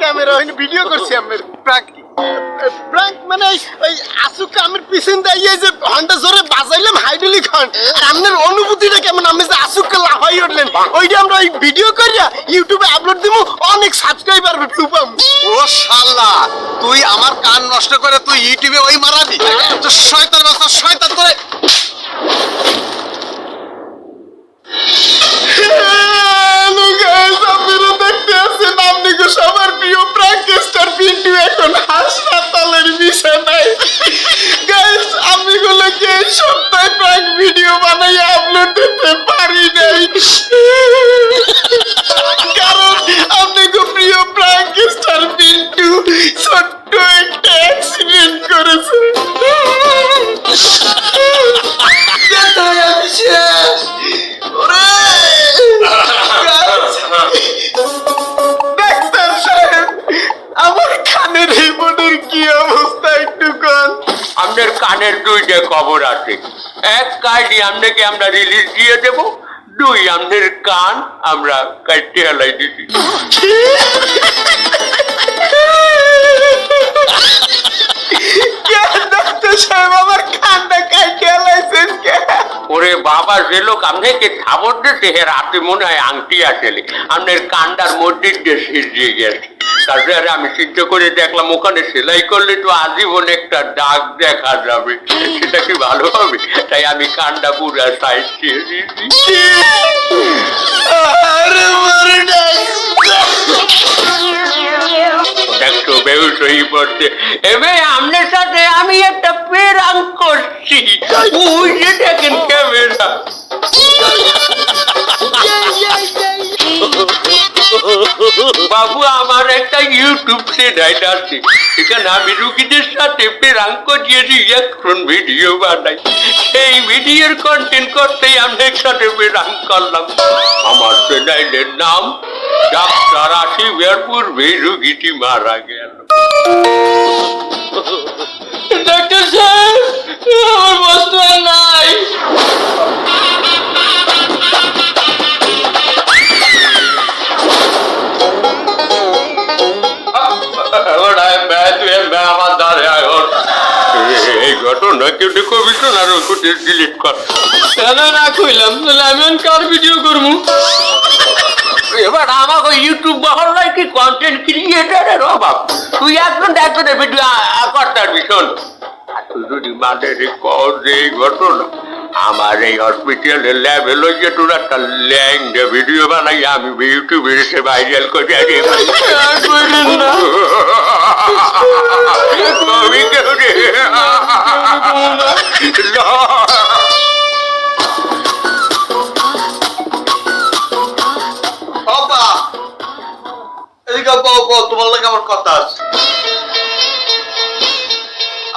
Camera হইনি video করছি আমি প্র্যাঙ্ক প্র্যাঙ্ক মানে ওই আসুকে আমি পিছন দিয়ে যে ঘন্টা জোরে বাজাইলাম হাইড্রোলিক ঘন্ট আপনার অনুভূতিটা কেমন আমি যে আসুককে লাফাই উঠলেন ওইটা আমরা ওই ভিডিও করিয়া ইউটিউবে আপলোড দিব অনেক সাবস্ক্রাইবার ভিউ পাবো। ও শালা তুই আমার কান নষ্ট করে তুই ইউটিউবে ওই মারাবি তো শয়তান বাচ্চা শয়তান করে হ্যালো গাইস আপনারা দেখতে আছেন আমনিগো সবার প্রিয় প্র্যাঙ্ক স্টার পিন্টু এখন হাসপাতালের বিছানায়। গাইস আমনিগুলোকে এই সপ্তাহে প্র্যাঙ্ক ভিডিও বানাইয়া আপলোড দিতে পারি নাই কারণ আমনিগো প্রিয় প্র্যাঙ্ক স্টার পিন্টু ছোট্ট একটা অ্যাক্সিডেন্ট করেছে। আমি শেষ ডাক্তার সাহেব আমার কানের রিপোর্টের কি অবস্থা একটু কন। আমাদের কানের দুইটা খবর আছে, এক কার্ডই আপনাকে আমরা রিলিজ দিয়ে দেব, দুই আমাদের কান আমরা কাটতে হেলাই দিছি। ডাক্তার সাহেব আমার কানটা কাটতে হেলাইছেন কে? ওরে বাবা যে লোক আপনাকে খাবার দিতে হে রাতে মনে হয় আংটি আসলে আপনার কান্ডার মধ্যে দিয়ে সিজিয়ে গেছে। তারপরে আমি চিন্তা করে দেখলাম ওখানে সেলাই করলে তো আজীবন একটা দাগ দেখা যাবে, সেটা কি ভালো হবে? তাই আমি কান্ডা পুরা সাইড দিয়ে দিয়েছি। আরে মরে দেখছো বেউস হয়ে পড়ছে। এবার আপনার সাথে আমি একটা প্রেরাং করছি, ওই যে দেখেন ক্যামেরা। বাবু আমার একটা ইউটিউব চ্যানেল আছে, সেখানে আমি রুগীদের সাথে প্রেরাঙ্ক দিয়ে রিঅ্যাকশন ভিডিও বানাই। সেই ভিডিওর কন্টেন্ট করতেই আমি একসাথে প্রেরাঙ্ক করলাম। আমার চ্যানেলের নাম ডাক্তার আসিবার পূর্বে রুগীটি মারা গেল। ডাক্তার সাহেব আমার বস্তু আর নাই। এই ঘটনা কেউ কমিশনার ডিলিট কর। কেন না কইলাম তাহলে আমি কার ভিডিও করবো? এবার আমাকে ইউটিউব বহল নয় কি কন্টেন্ট ক্রিয়েটারের অভাব। তুই একজন ভিডিও করতার ভীষণ তুই যদি মাঠে কর যে এই ঘটনা আমার এই হসপিটালের ল্যাবে লইয়ে তোর একটা ল্যাংডে ভিডিও বানাই আমি ইউটিউবে এসে ভাইরাল করে আমি কেউ রে তোমার লাগে আমার কথা আছে।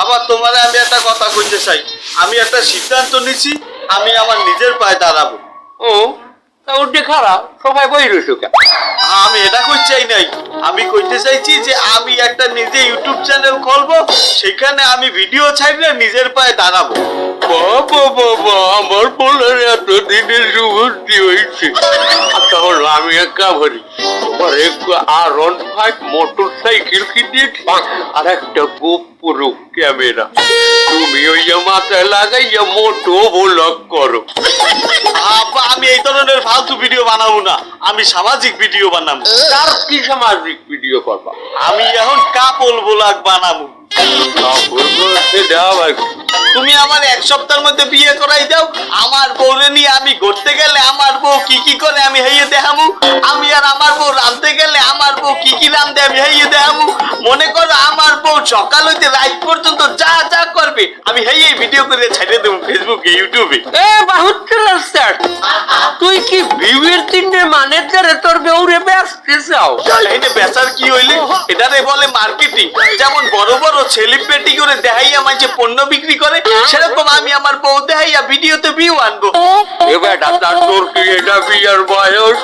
আবার তোমার আমি একটা কথা কইতে চাই, আমি একটা সিদ্ধান্ত নিছি, আমি আমার নিজের পায়ে দাঁড়াবো। ও ওটা খারাপ, সবাই বই রয়েছে। আমি এটা কইতে চাই নাই, আমি কইতে চাইছি যে আমি একটা নিজে ইউটিউব চ্যানেল খুলবো, সেখানে আমি ভিডিও ছাড়লে নিজের পায়ে দাঁড়াবো। বাবা বাবা আমার বলার এত দিনের সুবুদ্ধি হয়েছে। তাহলে আমি একা ভরি তোমার R15 মোটর সাইকেল কিনেছি আর একটা গোপুরো ক্যামেরা, তুমি ওই মাথায় লাগাইয়া মোটো ব্লগ করো। আমি এই ধরনের ফালতু ভিডিও বানাবো না, আমি সামাজিক ভিডিও বানাবো। তার কি সামাজিক ভিডিও করবা? আমি এখন কাপল ব্লগ বানাবো। তুমি আমার এক সপ্তাহের মধ্যে বিয়ে করাই দাও, আমার বউরে নিয়ে আমি ঘুরতে গেলে আমার বউ কি কি করে আমি হেইয়ে দেখাবো, আমি আর আমার বউ রাঁধতে গেলে আমার বউ কি কি রাঁধে আমি হেইয়ে দেখাবো। মনে করো আমার বউ সকাল হইতে রাত পর্যন্ত যা যা করবে আমি হেইয়ে ভিডিও করে ছেড়ে দেবো ফেসবুকে ইউটিউবে। তুই কি ভিউয়ের তিনটে মানে তোর বউরে বেচতে চাও? বেচার কি হইলে এটারে বলে মার্কেটিং। যেমন বড় বড় সেলিব্রিটি করে দেখাইয়া মাঝে পণ্য বিক্রি করে, সেরকম আমি আমার বউ দেখাইয়া ভিডিওতে ভিউ আনবো। এ বেটা তোর কি এটা বিয়ের বয়স?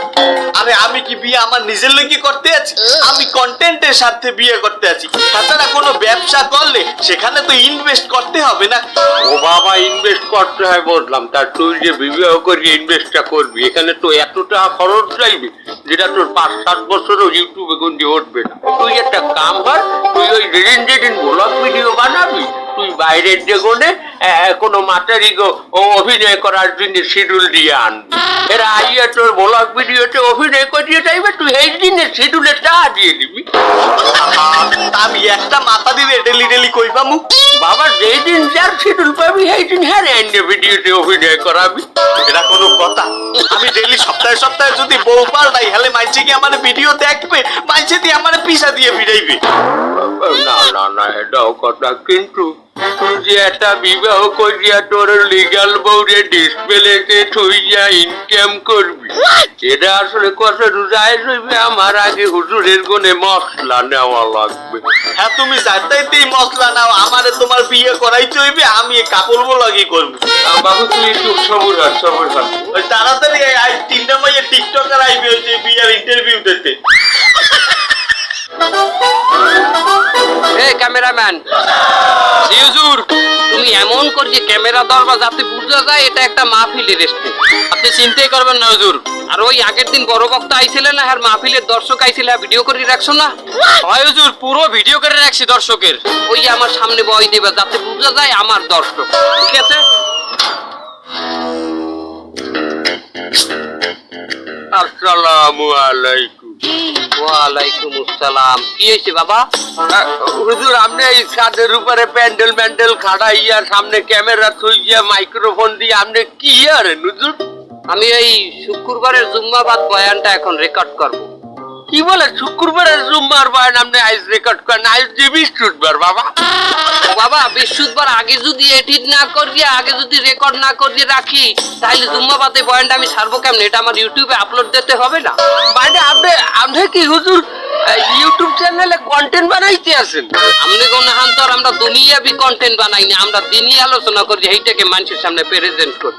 আরে আমি কি বিয়ে আমার নিজের লোকই করতে করতে আছি, আমি কন্টেন্টের সাথে বিয়ে করতে আছি। তাছাড়া কোনো ব্যবসা করলে সেখানে তো ইনভেস্ট করতে হবে না? ও বাবা, ইনভেস্ট করতে হয় বললাম, তার তুই যে বিবাহ করে ইনভেস্টটা করবি, এখানে তো এত টাকা খরচ চাইবি যেটা তোর 5-7 বছরও ইউটিউবে গন্ডি উঠবে না। তুই একটা কাম কর, তুই ওই যেদিন ব্লগ ভিডিও বানাবি, তুই বাইরের যেগুনে কোনো মাতারিগো ও অভিনয় করার জন্য শিডিউল দিয়ে আনবি। এরা আইয়া তোর ব্লগ ভিডিওতে অভিনয় করিয়ে চাইবে, তুই এই দিনের শিডিউলে টাকা দিয়ে দিবি। আমি একটা মাথা দিলে ডেলি কই পামু? বাবা, যেই দিন যার শিডিউল পাবি সেই দিন হ্যাঁ ভিডিওতে অভিনয় করাবি। এটা কোনো কথা? আমি ডেলি সপ্তাহে যদি বউ পাল্টাই, হলে মাইছে কি আমার ভিডিও দেখবে? মাইছে দিয়ে আমার পিসা দিয়ে ফিরাইবে? না না না, এটাও কথা, কিন্তু তুই যে একটা বিবাহ করিয়া তোর লিগাল বউরে ডিসপ্লেতে থইয়া ইনকাম করবি, এটা আসলে কত রুজায় হইবে। আমার আগে হুজুরের গুণে মশলা নেওয়া লাগবে। হ্যাঁ, তুমি যাইতেই মশলা নাও, আমারে তোমার বিয়ে করাইতে হইবে, আমি এই কাপড় লাগি করবো। বাবু, তুই একটু সবুর কর। ওই তাড়াতাড়ি 3টা মাইয়ে টিকটকার আইবে ওই যে বিয়ের ইন্টারভিউ দিতে। এ ক্যামেরাম্যান, হুজুর, তুমি এমন করে ক্যামেরা ধরবা যাতে বুঝা যায় এটা একটা মাহফিলের স্টেজ। আপনি চিন্তাই করবেন না হুজুর। আর ওই আগের দিন বড় বক্তা আইছিলেন না, আর মাহফিলের দর্শক আইছিল, ভিডিও করে রাখছো না? হয় হুজুর, পুরো ভিডিও করে রাখছি দর্শকের। ওই আমার সামনে বই দেবে যাতে বুঝা যায় আমার দর্শক। ঠিক আছে? আসসালামু আলাইকুম। ওয়ালাইকুম আসসালাম। কি হয়েছে বাবা? হুজুর, আপনি এই ছাদের উপরে প্যান্ডেল খাড়াইয়া সামনে ক্যামেরা থইয়া মাইক্রোফোন দিয়ে আপনি কি আরেন হুজুর? আমি এই শুক্রবারের জুম্মাবাদ বয়ানটা এখন রেকর্ড করব। কি বলে শুক্রবারের জুম্মার বয়ান আপনি আইজ রেকর্ড করেন? আইজ যে বৃহস্পতিবার বাবা। বাবা, বৃহস্পতিবার আগে যদি এডিট না করিয়ে, আগে যদি রেকর্ড না করিয়ে রাখি, তাহলে জুম্মাবাদে বয়ানটা আমি ছাড়বো কেমন? এটা আমার ইউটিউবে আপলোড দিতে হবে না? মানে আপনি কি হুজুর ইউটিউব চ্যানেলে কন্টেন্ট বানাইতে আছেন? আমনে কোন হান্তর আমরা দুনিয়াবি কন্টেন্ট বানাই না, আমরা দিনই আলোচনা করি, এইটাকে মানুষের সামনে প্রেজেন্ট করি।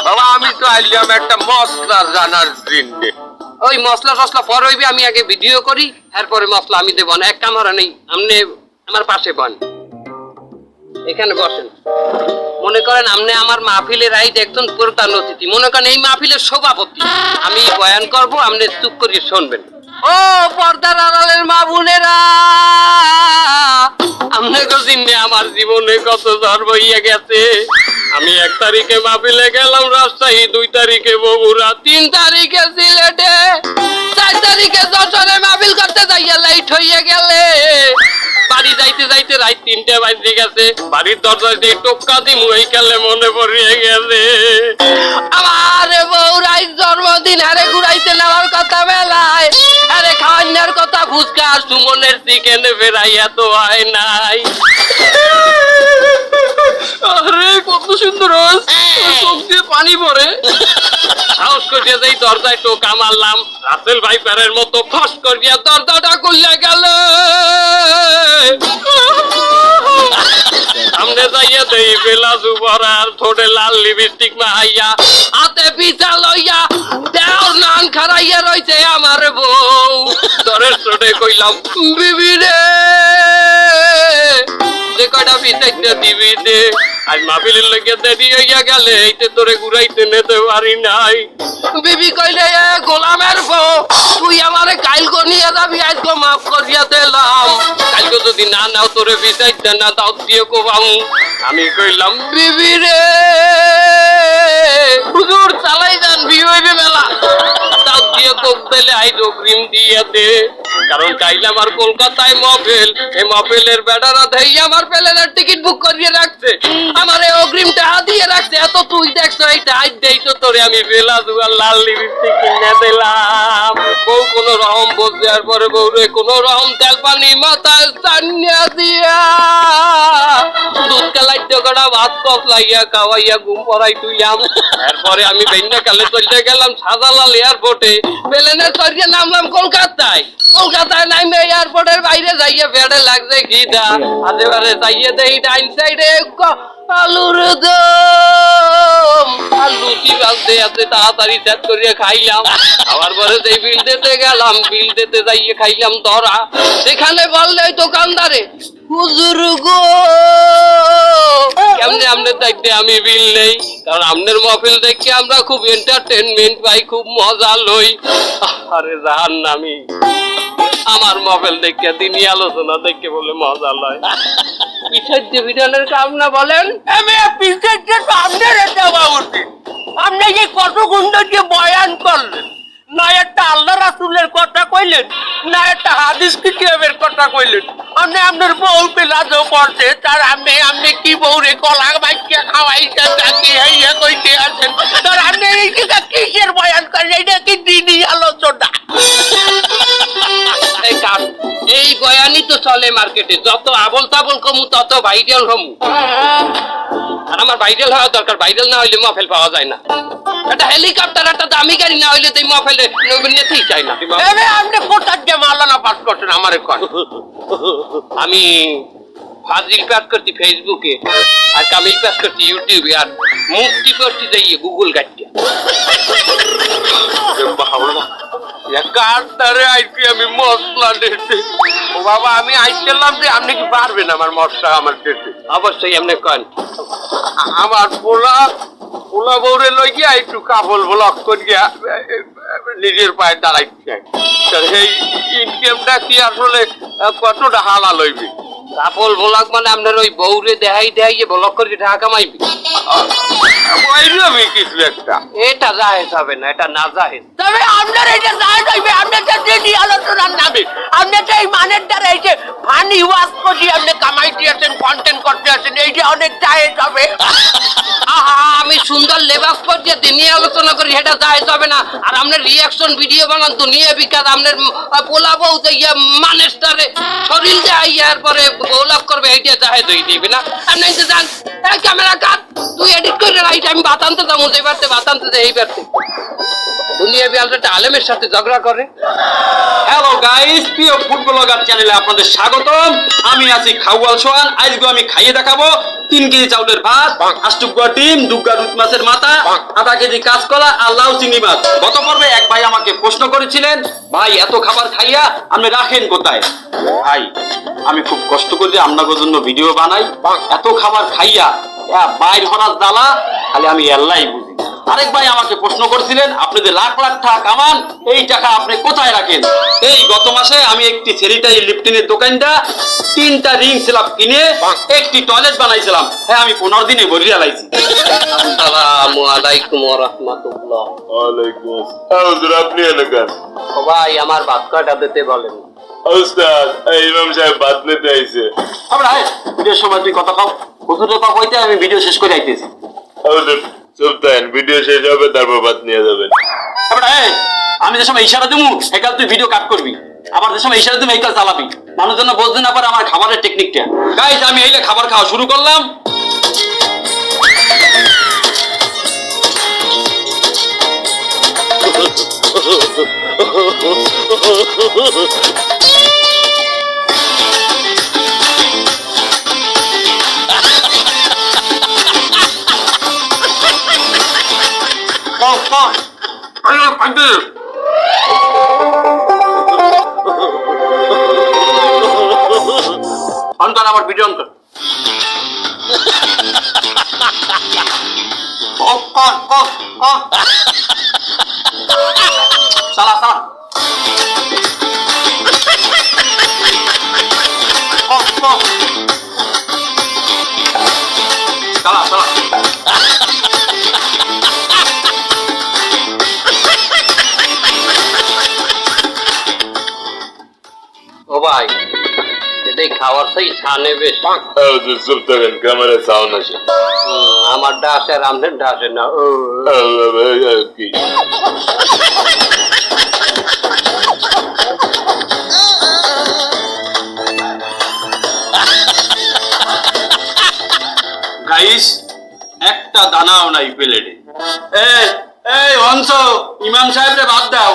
বাবা, আমি তো আইলাম একটা মশলা জানার জন্যে। ওই মশলা টসলা পরে হইবে, আমি আগে ভিডিও করি, এরপরে মশলা আমি দেবো না। এক কামরা নেই, আমনে আমার পাশে বন, এখানে বসেন। মনে করেন আমনে আমার মাহফিলের আইজ একজন প্রধান অতিথি, মনে করেন এই মাহফিলের সভাপতি। আমি বয়ান করব, আমনে চুপ করিয়ে শুনবেন। ও পর্দার আড়ালের মা বোনেরা, আমনে কদিনে আমার জীবনে কত ধর্ম হইয়া গেছে। আমি 1 তারিখে মাহফিলে গেলাম রাজশাহী, 2 তারিখে বগুড়া, 3 তারিখে সিলেটে, 4 তারিখে যশোরে মাহফিল করতে যাইয়া লাইট হইয়া গেলে বাড়ি যাইতে যাইতে রাত 3টে বাজে গেছে। বাড়ির দরজায় দিয়ে টোক্কা দিমু এই কালে মনে পড়িয়ে গেছে আমার বউরাই জন্মদিন, আরে ঘুরাইতে নেওয়ার কথা বেলায়, আরে খাওয়ানোর কথা ফুচকা সুমনের চিকেন ফেরাইয়া তো হয় নাই। আরে কত সুন্দর চোখ দিয়ে পানি পড়ে। সাহস করিয়া যাই দরজায় টোকা মারলাম, রাসেল ভাইপারের মতো ফস করিয়া দরজাটা খুললে গেল। সামনে যাইয়া দেই বেলাজু ভরা, আর ঠোঁটে লাল লিপস্টিক মাহাইয়া, হাতে পিছা লইয়া দেওর নান খারাইয়া রইছে আমার বউ। দরের ঠোঁটে কইলাম, বিবি রে, যে কয়টা পিছাইতে দিবি দে, আজ মাহফিলের লইয়া দেরি হইয়া গেলে এইতে তোরে ঘুরাইতে নিতে পারি নাই। বিবি কইলে, এ গোলামের বউ, তুই আমারে কালকে নিয়ে যাবি, আজকে মাফ করিয়া দিলাম, কালকে যদি না নাও তোরে পিছাইতে না দাও দিয়ে কোবাম। আমি কইলাম, বিবি রে, হুজুর চালাই যান, বিয়ে হইবে মেলা, দাও দিয়ে কোপ দিলে আইজ অগ্রিম দিয়ে দে, কারণ কাইলে আমার কলকাতায় মহফিল, এই মহফিলের বেটারা দেই আমার প্লেনের টিকিট বুক করিয়ে রাখছে, আমার এই অগ্রিমটা দিয়ে রাখছে। এত তুই দেখছো এইটা আজ দেই তো তোরে আমি বেলা দুয়ার লাল লিপস্টিক কিনে দিলাম। বউ কোন রকম বসে, আর পরে বউরে কোন রকম তেল পানি মাথায় চানিয়া দিয়া দুধ কালাই কটা ভাত কপ লাইয়া খাওয়াইয়া ঘুম পড়াই তুইলাম। এরপরে আমি বেন্যা কালে চলে গেলাম শাহজালাল এয়ারপোর্টে, প্লেনে চড়িয়ে নামলাম কলকাতায়। কলকাতায় নামে এয়ারপোর্টের বাইরে যাইয়ে বেড়ে লাগছে ঘিটা, আশেপাশে যাইয়ে দেই ডাইন সাইডে আলুর দম। আর লুচি বাজতে আছে তাড়াতাড়ি সেট করিয়ে খাইলাম। আবার পরে সেই বিল দিতে গেলাম, বিল দিতে যাইয়ে খাইলাম ধরা। সেখানে বললে ওই দোকানদারে, হুজুর গো কেমনে আপনার দেখতে আমি বিল নেই, কারণ আপনার মহফিল দেখে আমরা খুব এন্টারটেনমেন্ট পাই, খুব মজা লই। আরে জাহান্নামী, আমার মহফিল দেখে তিনি আলোচনা দেখে বলে মজা লয়। পিছের যে বিধানের কাম না বলেন, পিছের যে আপনার দেওয়া উচিত। আপনি যে কত গুন্ড যে বয়ান করলেন, না একটা আল্লাহ রাসূলের কথা কইলেন, না একটা হাদিস কিতাবের কথা কইলেন। আপনি আপনার বউ পেলাজও পড়ছে, তার আপনি কি বউরে কলা বাইকে খাওয়াইছেন নাকি হইয়া কইতে আছেন, তার আপনি এই যে কিসের বয়ান করেন, এটা কি দিনই আলোচনা? এই বয়ানই তো চলে মার্কেটে, যত আবল তাবল কমু তত ভাইরাল হমু। আর আমার ভাইরাল হওয়া দরকার, ভাইরাল না হইলে মহফিল পাওয়া যায় না। একটা হেলিকপ্টার একটা দামি গাড়ি না হইলে তো এই মহফিলে নিতেই চাই না। আপনি কোথার যে মাওলানা পাস করছেন আমারে কর। আমি ফাজিল পাস করছি ফেসবুকে, আর কামিল পাস করছি ইউটিউবে, আর মুক্তি করছি যাইয়ে গুগল গাড়িটা। আমি মশলা দিতে, ও বাবা আমি আইছিলাম যে আপনি কি পারবেন আমার মশলা আমার দিতে? অবশ্যই আপনি কন। আমার পোলা বউরে লই গিয়া একটু কাপড় ব্লক করিয়া নিজের পায়ে দাঁড়াইছে। সেই ইনকামটা কি আসলে কতটা হালাল হইবে? কাপড় ব্লক মানে আপনার ওই বউরে দেখাই ব্লক করে টাকা কামাইবি? কিছু একটা, এটা জায়েজ হবে না, এটা না জায়েজ। তবে আপনার এটা জায়েজ হইবে, আপনার যে আলোচনার নামে আপনি যে এই মানের দ্বারা এই যে ফানি ওয়াজ করে আপনি কামাইতে আছেন, কন্টেন্ট করতে আছেন, এইটা অনেক জায়েজ হবে। আমি সুন্দর লেবাস পরে দিনে আলোচনা করি, সেটা জায়েজ হবে না। আর আপনার রিয়াকশন ভিডিও বানান দুনিয়া বিকাশ, আপনার পোলা বউ যে মানুষটারে শরীর দেয়ার পরে বৌলাভ করবে, এইটা জায়েজ হয়ে দিবে না। আপনি যান ক্যামেরা কাট, তুই এডিট করে রাইট, আমি বাতানতে যাবো, এই পারতে বাতানতে যাই, এই পারতে দুনিয়া বিয়ালটা আলেমের সাথে ঝগড়া করে। হ্যালো গাইস, প্রিয় ফুড ব্লগার চ্যানেলে আপনাদের স্বাগতম। আমি আছি খাওয়াল সোহান। আজকে আমি খাইয়ে দেখাবো 3 কেজি চাউলের ভাত, 8 টুকরা ডিম, 2 গা রুট মাছের মাথা, আধা কেজি কাঁচকলা আর লাউ চিংড়ি মাছ। গত পর্বে এক ভাই আমাকে প্রশ্ন করেছিলেন, ভাই এত খাবার খাইয়া আপনি রাখেন কোথায়? ভাই আমি খুব কষ্ট করে আপনাদের জন্য ভিডিও বানাই, এত খাবার খাইয়া বাইর হরার জ্বালা খালি আমি আল্লাহই বুঝি। আরেক ভাই আমাকে প্রশ্ন করেছিলেন, আপনি যে লাখ লাখ টাকা কামান, এই টাকা আপনি কোথায় রাখেন? এই গত মাসে আমি একটি স্যানিটারি লিফটিনের দোকানটা 3টা রিং স্ল্যাব কিনে একটি টয়লেট বানাইছিলাম। হ্যাঁ, আমি 15 দিনে ভরিয়া লাইছি। আসসালামু আলাইকুম ওয়া রাহমাতুল্লাহ। ওয়ালাইকুম আসসালাম। হুজুর আপনি এলাকার? ও ভাই আমার ভাত কয়টা দিতে বলেন? উস্তাদ এই ইমাম সাহেব ভাত নিতে আইছে। আমরা ভিডিওর সময় তুই কথা কও, হুজুরের কথা কইতে আমি ভিডিও শেষ করে আইতেছি। হুজুর চুপ থাকেন, ভিডিও শেষ হবে তারপর ভাত নিয়ে যাবেন। আমরা আমি যে সময় ইশারা দিমু একাল তুই ভিডিও কাট করবি, আবার যে সময় ইশারা দিমু একাল চালাবি, মানুষ যেন বুঝতে না পারে আমার খাবারের টেকনিকটা। গাইস আমি এইলে খাবার খাওয়া শুরু করলাম। অন্তর আমার ভিডিও অন্তর সালা সালা সালা সালা ও ভাই এটাই খাওয়ার সেই ছানে বেশ। হুজুর চুপ থাকেন, ক্যামেরা সাউন্ড আসে। আমার ডাসে আর আমাদের ডাসে না। কি গাইস একটা দানাও নাই প্লেটে। এই হংস, ইমাম সাহেবরে বাদ দাও।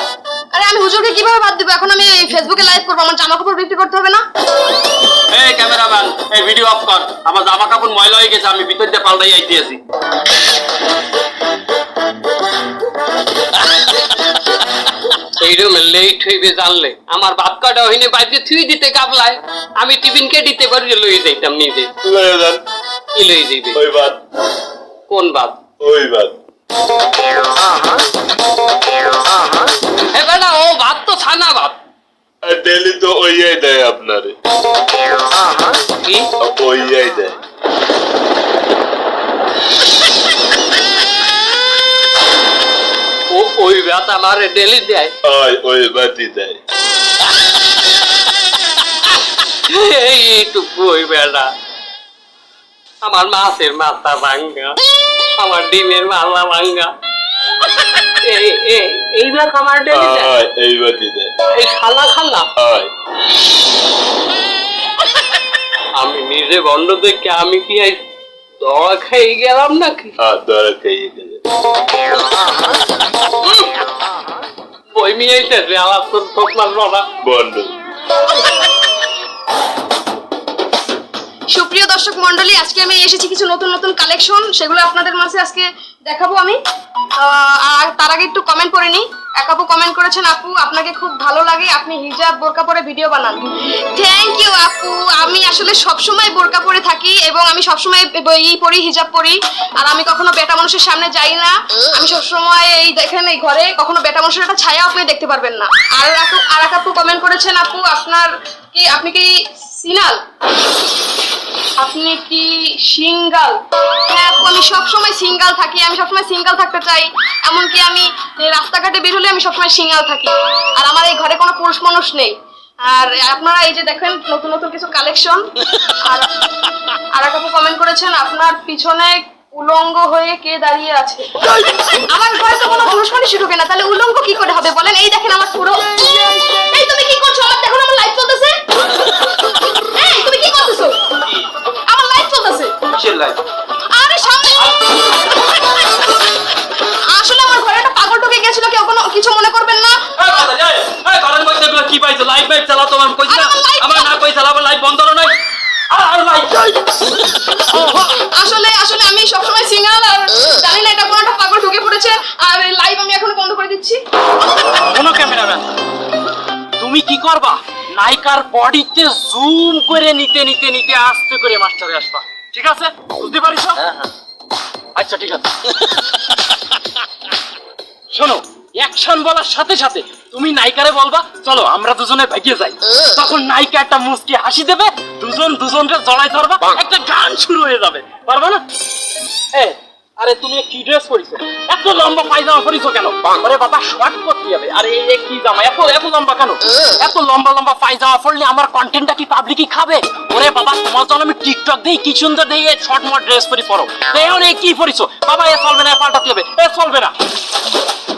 আরে আমি হুজুরকে কিভাবে বাদ দিব? এখন আমি ফেসবুকে লাইভ করব, আমার জামা কাপড় বিক্রি করতে হবে না? এই ক্যামেরাম্যান, এই ভিডিও অফ কর। আমার জামা কাপড় ময়লা হয়ে গেছে, আমি ভিতর দিয়ে পাল্টাই আইতেছি। এইরকম লেট হইবে জানলে আমার ভাত কাটা হইনে বাইরে থুই দিতে গাবলায় আমি টিফিনকে দিতে পারি লই যাইতাম নিজে। লয়ে যান কি লই যাইবে? ওই ভাত, কোন ভাত? ওই ভাত। এ বেটা ও ভাত তো ছানা ভাত। আর ডেলি তো ওই দেয় আপনারে, কি? ওই দেয়। ও ওই ভাত আমার ডেলি দেয়? ওই ভাতই দেয়। এইটুকু ওই বেটা আমার মাছের মাথা ভাঙ্গা, আমার ডিমের মালা ভাঙ্গা, এই ভাত আমার ডেলি দেয়? এই ভাতই দেয়। এই খালা খালা আমি নিজে বন্ধ দেখে আমি কি এই দয়া খেয়ে গেলাম নাকি? দরা খেয়ে গেলে বই মিয়াইতেছে আমার তো ঠোকলার বাবা। বন্ধ। সুপ্রিয় দর্শক মন্ডলী, আজকে আমি এসেছি কিছু নতুন নতুন কালেকশন, সেগুলো আপনাদের মাঝে আজকে দেখাবো আমি। আর তার আগে একটু কমেন্ট করে নিই। এক আপু কমেন্ট করেছেন, আপু আপনাকে খুব ভালো লাগে, আপনি হিজাব বোরকা পরে ভিডিও বানান। থ্যাংক ইউ আপু। আমি আসলে সবসময় বোরকা পরে থাকি এবং আমি সবসময় ই পরি, হিজাব পরি, আর আমি কখনো বেটা মানুষের সামনে যাই না। আমি সবসময় এই দেখেন এই ঘরে কখনো বেটা মানুষের একটা ছায়া আপনি দেখতে পারবেন না। আর এক আপু কমেন্ট করেছেন, আপু আপনি কি সিনাল, আপনি কি সিঙ্গাল? হ্যাঁ আপু, আমি সবসময় সিঙ্গাল থাকি, আমি সবসময় সিঙ্গাল থাকতে চাই। এমনকি আমি রাস্তাঘাটে বের হলে আমি সবসময় সিঙ্গাল থাকি, আর আমার এই ঘরে কোনো পুরুষ মানুষ নেই। আর আপনারা এই যে দেখেন নতুন নতুন কিছু কালেকশন। আর এক আপু কমেন্ট করেছেন, আপনার পিছনে উলঙ্গ হয়ে কে দাঁড়িয়ে আছে? আমার ঘরে তো কোনো পুরুষ মানুষই ঢোকে না, তাহলে উলঙ্গ কি করে হবে বলেন? এই দেখেন আমার পুরো। এই তুমি কি করছো? আমার দেখুন আমার লাইভ চলতেছে। এই তুমি কি করতেছো? আমার লাইভ চলতেছে। কিসের লাইভ? আরে সামনে আসলে আমার ঘরে একটা পাগল ঢুকে গেছিল, কেউ কোনো কিছু মনে করবেন না। ঘরের মধ্যে এগুলো কি পাইছো? লাইভ ফাইভ চালাও, তোমার কইছি না? আমার না কই চালাবো, লাইভ বন্ধ করো নাই। আর লাইভ আসলে আমি সবসময় সিঙ্গেল, আর জানি না এটা কোনো একটা পাগল ঢুকে পড়েছে, আর লাইভ আমি এখন বন্ধ করে দিচ্ছি। কোনো ক্যামেরাম্যান, তুমি কি করবা? নায়িকার বডিতে জুম করে নিতে নিতে নিতে আস্তে করে মাস্টারে আসবা, ঠিক আছে? বুঝতে পারিস? আচ্ছা ঠিক আছে। শোনো, অ্যাকশন বলার সাথে সাথে তুমি নায়িকারে বলবা, চলো আমরা দুজনে ভাগিয়ে যাই। তখন নায়িকা একটা মুচকি হাসি দেবে, দুজনকে জড়াই ধরবা, একটা গান শুরু হয়ে যাবে। পারবা না? আরে তুমি কি ড্রেস পরিছো? এত লম্বা পায়জামা পরিছো কেন? আরে বাবা শর্ট করতে হবে। আরে এই কি জামা এত লম্বা কেন? এত লম্বা পায়জামা পরলে আমার কন্টেন্টটা কি পাবলিকই খাবে? ওরে বাবা তোমার জন্য আমি টিকটক দেই, কি সুন্দর দেই, এই শর্ট মোট ড্রেস পরো। দেখো না কি পরিছো? বাবা এ চলবে না, পাল্টাতে হবে, এ চলবে না।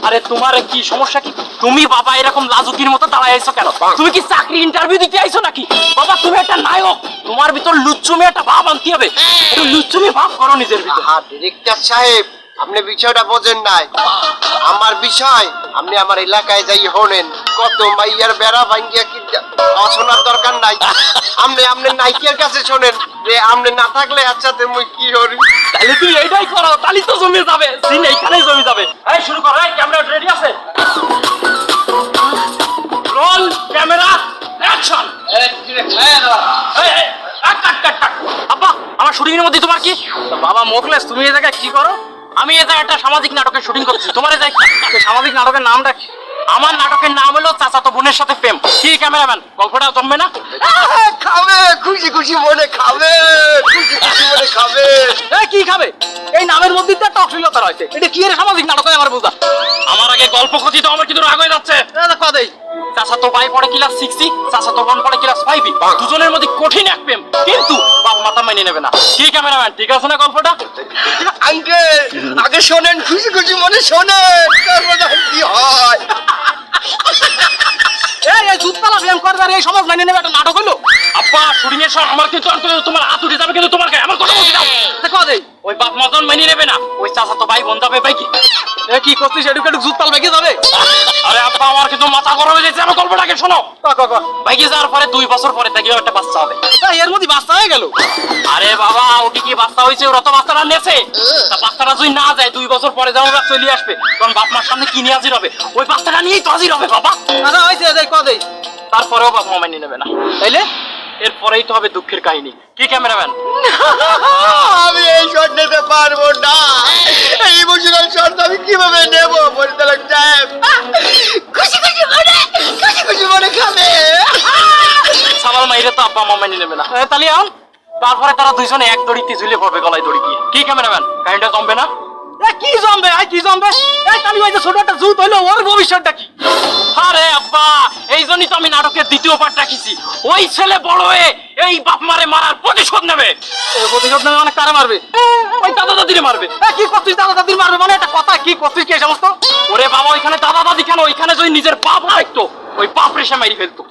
আরে তোমার কি সমস্যা কি? তুমি বাবা এরকম লাজুকির মতো দাঁড়ায় আইছো কেন? তুমি কি চাকরি ইন্টারভিউ দিতে আইছো নাকি? বাবা তুমি একটা নায়ক, তোমার ভিতর লুচ্চুমি একটা ভাব আনতে হবে। একটু লুচ্চুমি ভাব করো নিজের ভিতর। ডিরেক্টর সাহেব, আপনি বিষয়টা বোঝেন নাই। আমার বিষয় আপনি আমার এলাকায় যাই হলেন, কত মাইয়ার বেড়া ভাঙ্গিয়া কি শোনার দরকার নাই। আপনি নাইকের কাছে শোনেন যে আপনি না থাকলে আচ্ছা তুমি কি করি। তাহলে তুমি এইটাই করো, তাহলে তো জমে যাবে, সিন এইখানেই জমে যাবে। এই শুরু করো, এই ক্যামেরা রেডি আছে? Roll camera action. আব্বা আমার শুটিং এর মধ্যে তোমার কি? বাবা মোকলেস, তুমি এই জায়গায় কি করো? আমি এই জায়গায় একটা সামাজিক নাটকের শুটিং করছি। তোমার এই জায়গায় সামাজিক নাটকের নামটা কি? আমার নাটকের নাম হলো চাচাতো বোনের সাথে প্রেম। কি ক্যামেরাম্যান, গল্পটা জমবে না? খাবে খুশি খুশি মনে খাবে, খুশি খুশি মনে খাবে। কি খাবে? এই নামের মধ্যে তো একটা অশ্লীলতা রয়েছে। এটা কি এর সামাজিক নাটক হয় আমার বোঝা। আমার আগে গল্প কথি তো আমার কিন্তু রাগ হয়ে যাচ্ছে। কদেই চাচাতো ভাই পড়ে ক্লাস 6, চাচাতো বোন পড়ে ক্লাস 5, দুজনের মধ্যে কঠিন এক প্রেম, কিন্তু বাপ মাথা মেনে নেবে না। কি ক্যামেরাম্যান, ঠিক আছে না গল্পটা? আঙ্কেল আগে শোনেন, খুশি খুশি মনে শোনেন, তারপর কি হয়। এই জুতপালা ব্যায়াম করবে আর এই সমাজ মেনে নেবে একটা নাটক হলো? আব্বা শুটিং এর সময় আমার কিন্তু তোমার হাত উঠে যাবে, কিন্তু তোমার গায়ে আমার কথা বলছি না। দেখো দেই ওই বাপ মাজন মেনে নেবে না, ওই চাচাতো ভাই বোন যাবে ভাই। কি করছিস? এটুকু জুতপাল ভেঙে যাবে। আরে আব্বা আমার কিন্তু মাথা গরম হয়ে যাচ্ছে, আমার গল্পটাকে শোনো। ভাইকে যাওয়ার পরে 2 বছর পরে তাকে একটা বাচ্চা হবে। এর মধ্যে বাচ্চা হয়ে গেল। আরে বাবা ওটি কি বাচ্চা হয়েছে, ওরা তো বাচ্চাটা নেছে। তা বাচ্চাটা যদি না যায় 2 বছর পরে যেমন চলে আসবে, তখন বাপ মার সামনে কি নিয়ে হাজির হবে? ওই বাচ্চাটা নিয়েই তো হাজির হবে বাবা। আচ্ছা হয়েছে যাই কদে তারপরেও বাপ মা মেনে নেবে না, তাইলে এরপরেই তো হবে দুঃখের কাহিনী। কি ক্যামেরাম্যান? আমি এই শট নিতে পারবো না, এই ইমোশনাল শট আমি কিভাবে নেব পরিচালক সাহেব? খুশি খুশি মনে খাবে। সামাল মাইরে তো আব্বা মা মেনে নেবে না। তাহলে আন, তারপরে তারা দুইজনে এক দড়িতে ঝুলে পড়বে গলায় দড়ি দিয়ে। কি ক্যামেরাম্যান, কাহিনীটা জমবে না? কি জমবে কি জমবে? এই তালি ওই যে ছোট একটা জুত হইলো, ওর ভবিষ্যৎটা কি? আরে আব্বা, এই জন্যই তো আমি নাটকের 2য় পার্ট রাখিছি। ওই ছেলে বড় হয়ে এই বাপ মারে মারার প্রতিশোধ নেবে। প্রতিশোধ নেবে মানে কারে মারবে? ওই দাদা দাদিরে মারবে। কি করছিস দাদা দাদির মারবে মানে? একটা কথা, কি করছিস কি এই সমস্ত? ওরে বাবা, ওইখানে দাদা দাদি কেন, ওইখানে যদি নিজের বাপ থাকতো ওই বাপ রেশে মারি ফেলতো।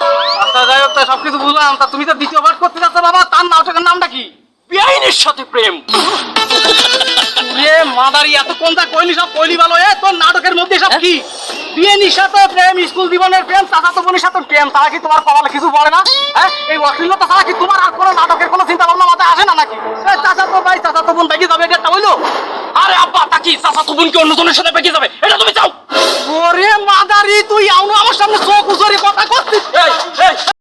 আচ্ছা যাই হোক, তা সবকিছু বুঝলাম। তা তুমি তো 2য় পার্ট করতে যাচ্ছ বাবা, তার নাটকের নামটা কি? বেআইনের সাথে প্রেম। রে মাদারি, এত কোনটা কইলি সব কইলি ভালো। তোর নাটকের মধ্যে সব কি? বিয়ে নিঃসাথে প্রেম, স্কুল জীবনের প্রেম, চাচাতো বোনের সাথে প্রেম, তারা কি তোমার কপালে কিছু পড়ে না? হ্যাঁ, এই অশ্লীলতা ছাড়া কি তোমার আর কোনো নাটকের কোনো চিন্তা ভাবনা মাথায় আসে না নাকি? চাচাতো ভাই চাচাতো বোন বেঁকে যাবে, এটা হইলো? আরে আব্বা, তা কি চাচাতো বোনকে অন্যজনের সাথে বেঁকে যাবে, এটা তুমি চাও? ওরে মাদারি, তুই আউনো আমার সামনে চোখ উজরে কথা করছিস। এই